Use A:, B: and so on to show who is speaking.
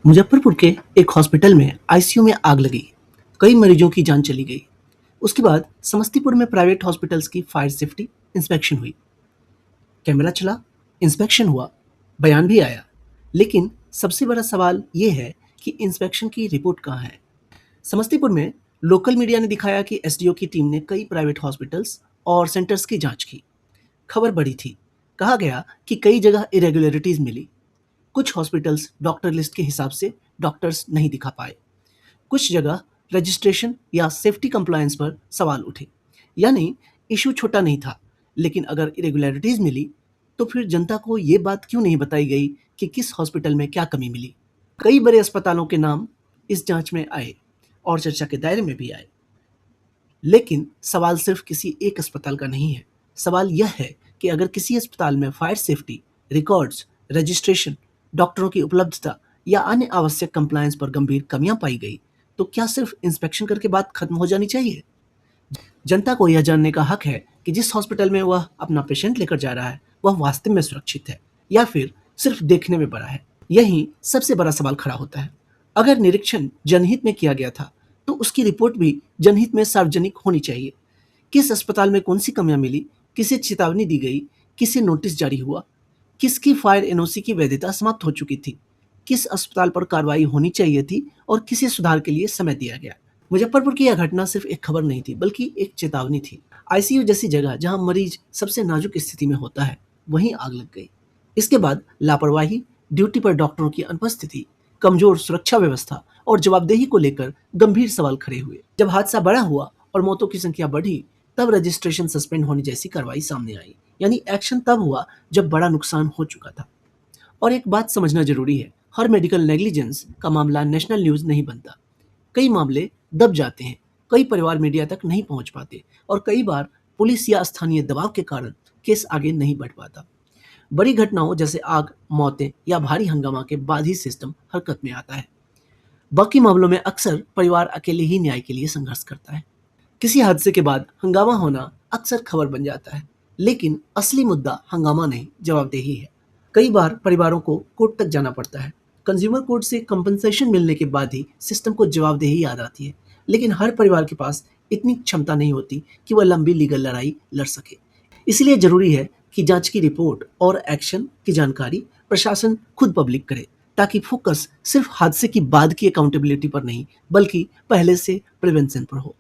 A: मुजफ्फरपुर के एक हॉस्पिटल में आईसीयू में आग लगी। कई मरीजों की जान चली गई। उसके बाद समस्तीपुर में प्राइवेट हॉस्पिटल्स की फायर सेफ्टी इंस्पेक्शन हुई। कैमरा चला, इंस्पेक्शन हुआ, बयान भी आया। लेकिन सबसे बड़ा सवाल ये है कि इंस्पेक्शन की रिपोर्ट कहाँ है। समस्तीपुर में लोकल मीडिया ने दिखाया कि एसडीओ की टीम ने कई प्राइवेट हॉस्पिटल्स और सेंटर्स की जांच की। खबर बड़ी थी। कहा गया कि कई जगह इरेगुलरिटीज मिली। कुछ हॉस्पिटल्स डॉक्टर लिस्ट के हिसाब से डॉक्टर्स नहीं दिखा पाए। कुछ जगह रजिस्ट्रेशन या सेफ्टी कंप्लायंस पर सवाल उठे। यानी इशू छोटा नहीं था, लेकिन अगर इरेगुलरिटीज मिली तो फिर जनता को ये बात क्यों नहीं बताई गई कि किस हॉस्पिटल में क्या कमी मिली। कई बड़े अस्पतालों के नाम इस जांच में आए और चर्चा के दायरे में भी आए। लेकिन सवाल सिर्फ किसी एक अस्पताल का नहीं है। सवाल यह है कि अगर किसी अस्पताल में फायर सेफ्टी, रिकॉर्ड्स, रजिस्ट्रेशन, डॉक्टरों की उपलब्धता या अन्य आवश्यक कंप्लायंस पर गंभीर कमियां पाई गई तो क्या सिर्फ इंस्पेक्शन करके बात खत्म हो जानी चाहिए? जनता को यह जानने का हक है कि जिस हॉस्पिटल में वह अपना पेशेंट लेकर जा रहा है वह वास्तव में सुरक्षित है या फिर सिर्फ देखने में बड़ा है। यही सबसे बड़ा सवाल खड़ा होता है। अगर निरीक्षण जनहित में किया गया था तो उसकी रिपोर्ट भी जनहित में सार्वजनिक होनी चाहिए। किस अस्पताल में कौन सी कमियां मिली, किसे चेतावनी दी गई, किसे नोटिस जारी हुआ, किसकी फायर एनओसी की वैधता समाप्त हो चुकी थी, किस अस्पताल पर कार्रवाई होनी चाहिए थी और किसे सुधार के लिए समय दिया गया। मुजफ्फरपुर की यह घटना सिर्फ एक खबर नहीं थी, बल्कि एक चेतावनी थी। आईसीयू जैसी जगह जहां मरीज सबसे नाजुक स्थिति में होता है, वहीं आग लग गई। इसके बाद लापरवाही, ड्यूटी पर डॉक्टरों की अनुपस्थिति, कमजोर सुरक्षा व्यवस्था और जवाबदेही को लेकर गंभीर सवाल खड़े हुए। जब हादसा बड़ा हुआ और मौतों की संख्या बढ़ी, तब रजिस्ट्रेशन सस्पेंड होने जैसी कार्रवाई सामने आई। यानी एक्शन तब हुआ जब बड़ा नुकसान हो चुका था। और एक बात समझना जरूरी है, हर मेडिकल नेग्लिजेंस का मामला नेशनल न्यूज नहीं बनता। कई मामले दब जाते हैं, कई परिवार मीडिया तक नहीं पहुंच पाते और कई बार पुलिस या स्थानीय दबाव के कारण केस आगे नहीं बढ़ पाता। बड़ी घटनाओं जैसे आग, मौतें या भारी हंगामा के बाद ही सिस्टम हरकत में आता है। बाकी मामलों में अक्सर परिवार अकेले ही न्याय के लिए संघर्ष करता है। किसी हादसे के बाद हंगामा होना अक्सर खबर बन जाता है, लेकिन असली मुद्दा हंगामा नहीं, जवाबदेही है। कई बार परिवारों को कोर्ट तक जाना पड़ता है। कंज्यूमर कोर्ट से कंपनसेशन मिलने के बाद ही सिस्टम को जवाबदेही याद आती है। लेकिन हर परिवार के पास इतनी क्षमता नहीं होती कि वह लंबी लीगल लड़ाई लड़ सके। इसलिए जरूरी है कि जांच की रिपोर्ट और एक्शन की जानकारी प्रशासन खुद पब्लिक करे, ताकि फोकस सिर्फ हादसे की बाद की अकाउंटेबिलिटी पर नहीं, बल्कि पहले से प्रिवेंशन पर हो।